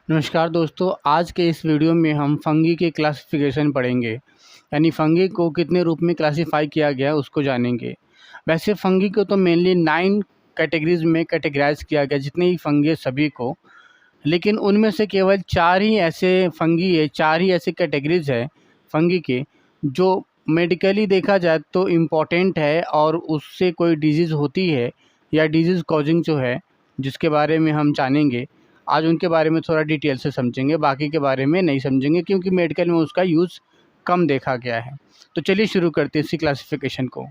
नमस्कार दोस्तों, आज के इस वीडियो में हम फंगी के क्लासिफिकेशन पढ़ेंगे। यानी फंगी को कितने रूप में क्लासिफाई किया गया है उसको जानेंगे। वैसे फंगी को तो मेनली 9 कैटेगरीज में कैटेगराइज किया गया, जितने ही फंगी सभी को, लेकिन उनमें से केवल 4 ही ऐसे फंगी है, 4 ही ऐसे कैटेगरीज है फंगी के जो मेडिकली देखा जाए तो इम्पॉर्टेंट है और उससे कोई डिजीज़ होती है या डिजीज़ कॉजिंग जो है जिसके बारे में हम जानेंगे। आज उनके बारे में थोड़ा डिटेल से समझेंगे, बाकी के बारे में नहीं समझेंगे क्योंकि मेडिकल में उसका यूज़ कम देखा गया है। तो चलिए शुरू करते हैं इसी क्लासिफिकेशन को।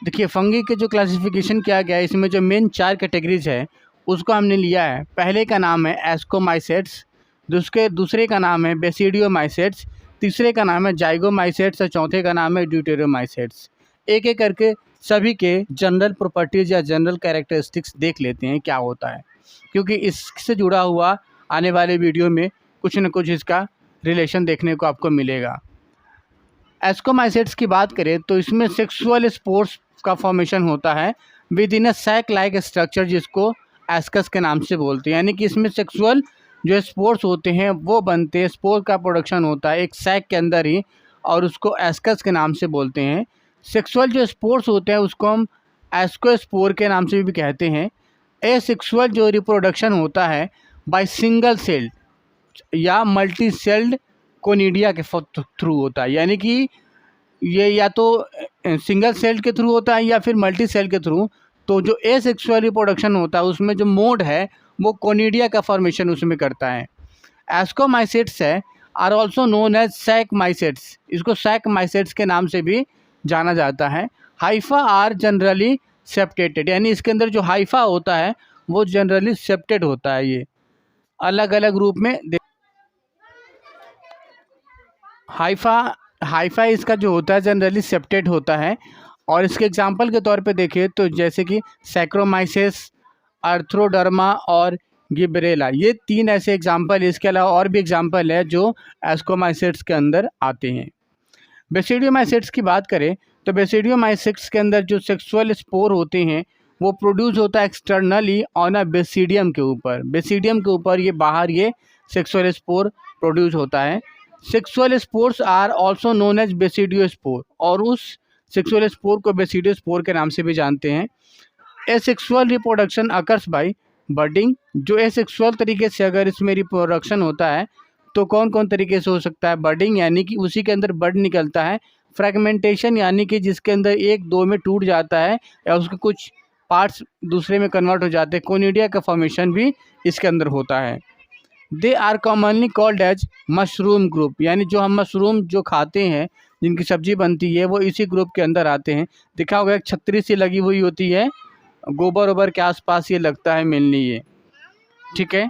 देखिए, फंगी के जो क्लासिफिकेशन किया गया है इसमें जो मेन 4 कैटेगरीज है उसको हमने लिया है। पहले का नाम है एस्कोमाइसेट्स, दूसरे का नाम है बेसिडियोमाइसेट्स, तीसरे का नाम है जाइगोमाइसेट्स और चौथे का नाम है ड्यूटेरोमाइसेट्स। एक एक करके सभी के जनरल प्रॉपर्टीज़ या जनरल कैरेक्टरिस्टिक्स देख लेते हैं क्या होता है, क्योंकि इससे जुड़ा हुआ आने वाले वीडियो में कुछ न कुछ इसका रिलेशन देखने को आपको मिलेगा। एस्कोमाइसेट्स की बात करें तो इसमें सेक्सुअल स्पोर्स का फॉर्मेशन होता है within a sac like structure, जिसको एस्कस के नाम से बोलते हैं। यानी कि इसमें सेक्सुअल जो स्पोर्स होते हैं वो बनते हैं, स्पोर का प्रोडक्शन होता है एक सैक के अंदर ही, और उसको एस्कस के नाम से बोलते हैं। सेक्सुअल जो स्पोर्स होते हैं उसको हम एस्कोस्पोर के नाम से भी कहते हैं। एसेक्सुअल जो रिप्रोडक्शन होता है बाय सिंगल सेल्ड या मल्टी सेल्ड कोनिडिया के थ्रू होता है। यानी कि ये या तो सिंगल सेल के थ्रू होता है या फिर मल्टी सेल के थ्रू। तो जो एसेक्सुअल रिप्रोडक्शन होता है उसमें जो मोड है वो कोनिडिया का फॉर्मेशन उसमें करता है। एस्कोमाइसेट्स है आर ऑल्सो नोन एज सैकमाइसेट्स, इसको सैकमाइसेट्स के नाम से भी जाना जाता है। हाइफा आर जनरली सेप्टेटेड, यानी इसके अंदर जो हाइफा होता है वो जनरली सेप्टेड होता है। ये अलग अलग रूप में हाइफा इसका जो होता है जनरली सेप्टेड होता है। और इसके एग्जांपल के तौर पे देखें तो जैसे कि सैक्रोमाइसेस, अर्थ्रोडर्मा और गिबरेला, ये 3 ऐसे एग्जांपल है। इसके अलावा और भी एग्जांपल है जो एस्कोमाइसेट्स के अंदर आते हैं। बेसिडियोमाइसेट्स की बात करें तो बेसिडियोमाइसेट्स के अंदर जो सेक्सुअल स्पोर होते हैं वो प्रोड्यूस होता है एक्सटर्नली ऑन अ बेसिडियम के ऊपर। बेसिडियम के ऊपर ये बाहर ये सेक्सुअल स्पोर प्रोड्यूस होता है। Sexual spores are also known as basidiospore, और उस सेक्सुअल स्पोर को बेसिडियोस्पोर के नाम से भी जानते हैं। Asexual reproduction occurs by budding, जो एसेक्सुअल तरीके से अगर इसमें रिप्रोडक्शन होता है तो कौन कौन तरीके से हो सकता है। बडिंग यानी कि उसी के अंदर बड निकलता है। फ्रैगमेंटेशन यानी कि जिसके अंदर 1-2 में टूट जाता है या उसके कुछ पार्ट्स दूसरे में कन्वर्ट हो जाते हैं। कोनिडिया का फॉर्मेशन भी इसके अंदर होता है। They are commonly called as mushroom group, यानी जो हम मशरूम जो खाते हैं जिनकी सब्जी बनती है वो इसी ग्रुप के अंदर आते हैं। देखा होगा एक छतरी सी लगी हुई होती है, गोबर ओबर के आसपास ये लगता है मेनली ये, ठीक है।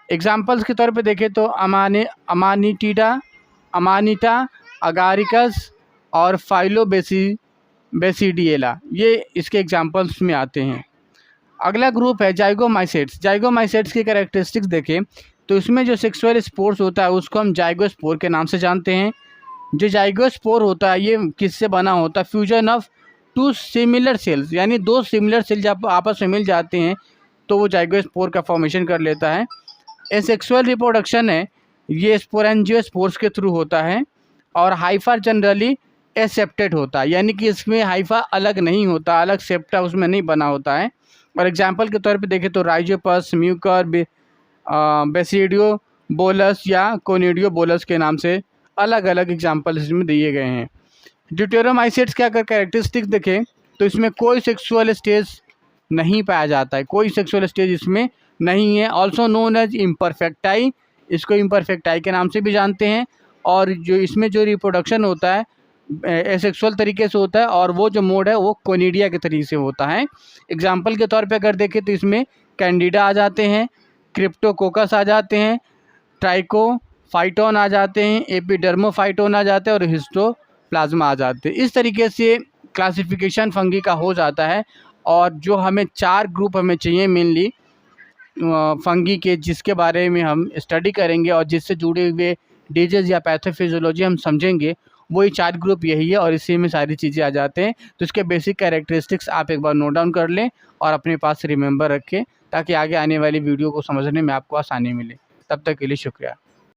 एग्जाम्पल्स के तौर पे देखें तो अमानिटा, अगारिकस और बेसिडिएला, ये इसके एग्जाम्पल्स में आते हैं। अगला ग्रुप है जाइगोमाइसेट्स। जाइगोमाइसेट्स की कैरेक्टरिस्टिक्स देखें तो इसमें जो सेक्सुअल स्पोर्स होता है उसको हम जाइगोस्पोर के नाम से जानते हैं। जो जाइगोस्पोर होता है ये किससे बना होता है, फ्यूजन ऑफ 2 सिमिलर सेल्स, यानी 2 सिमिलर सेल जब आपस में मिल जाते हैं तो वो जाइगोस्पोर का फॉर्मेशन कर लेता है। एसेक्सुअल रिप्रोडक्शन है ये स्पोरेंजियोस्पोर्स के थ्रू होता है। और हाइफा जनरली एसेप्टेड होता है, यानी कि इसमें हाइफा अलग नहीं होता, अलग सेप्टा उसमें नहीं बना होता है। और एग्जाम्पल के तौर पे देखें तो राइजोपस, म्यूकर, बेसिडियो बोलस या कोनिडियो बोलस के नाम से अलग अलग एग्जाम्पल इसमें दिए गए हैं। ड्यूटेरोमाइसेट्स के अगर कैरेक्टरिस्टिक्स देखें तो इसमें कोई सेक्सुअल स्टेज नहीं पाया जाता है, कोई सेक्सुअल स्टेज इसमें नहीं है। ऑल्सो नोन एज इम्परफेक्टाई, इसको इम्परफेक्टाई के नाम से भी जानते हैं। और जो इसमें जो रिप्रोडक्शन होता है एसेक्सुअल तरीके से होता है और वो जो मोड है वो कोनिडिया के तरीके से होता है। एग्जाम्पल के तौर पे अगर देखें तो इसमें कैंडिडा आ जाते हैं, क्रिप्टोकोकस आ जाते हैं, ट्राइकोफाइटोन आ जाते हैं, एपिडर्मोफाइटोन आ जाते हैं और हिस्टोप्लाज्मा आ जाते हैं। इस तरीके से क्लासिफिकेशन फंगी का हो जाता है। और जो हमें 4 ग्रुप हमें चाहिए मेनली फंगी के, जिसके बारे में हम स्टडी करेंगे और जिससे जुड़े हुए डिजीज या पैथोफिजियोलॉजी हम समझेंगे, वही 4 ग्रुप यही है और इसी में सारी चीज़ें आ जाते हैं। तो इसके बेसिक कैरेक्टरिस्टिक्स आप एक बार नोट डाउन कर लें और अपने पास रिमेंबर रखें ताकि आगे आने वाली वीडियो को समझने में आपको आसानी मिले। तब तक के लिए शुक्रिया।